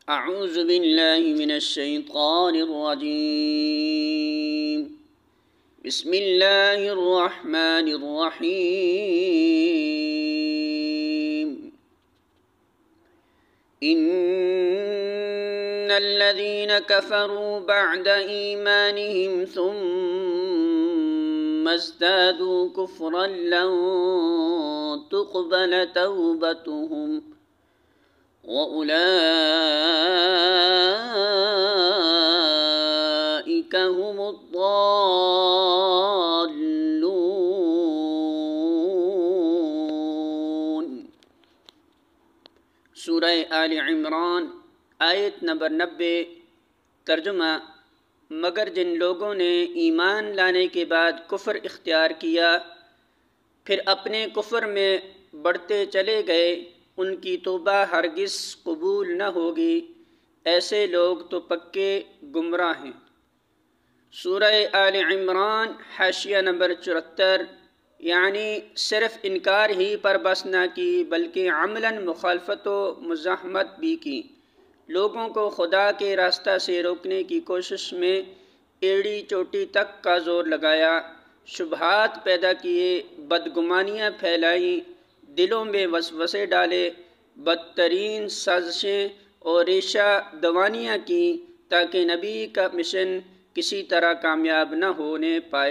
अऊज़ु बिल्लाहि मिनश्शैतानिर्रजीम। बिस्मिल्लाहिर्रहमानिर्रहीम। इन्नल्लज़ीना कफ़रू बअद ईमानिहिम सुम्मा इज़्दादू कुफ़्रन लन तुक़बल तौबतुहुम वउलाइक हुमुद्दाल्लून। सूरह आल इमरान आयत नंबर 90। तर्जुमा: मगर जिन लोगों ने ईमान लाने के बाद कुफ्र इख्तियार किया फिर अपने कुफ्र में बढ़ते चले गए, उनकी तौबा हरगिज़ कबूल न होगी। ऐसे लोग तो पक्के गुमराह हैं। सूरह आल इमरान हाशिया नंबर 74। यानी सिर्फ इनकार ही पर बस न की बल्कि अमलन मुखालफत व मुज़ाहमत भी की। लोगों को खुदा के रास्ता से रोकने की कोशिश में एड़ी चोटी तक का जोर लगाया, शुबहात पैदा किए, बदगुमानियाँ फैलाई, दिलों में वसवसे डाले, बदतरीन साजिशें और रेशा दवानियाँ की ताकि नबी का मिशन किसी तरह कामयाब न होने पाए।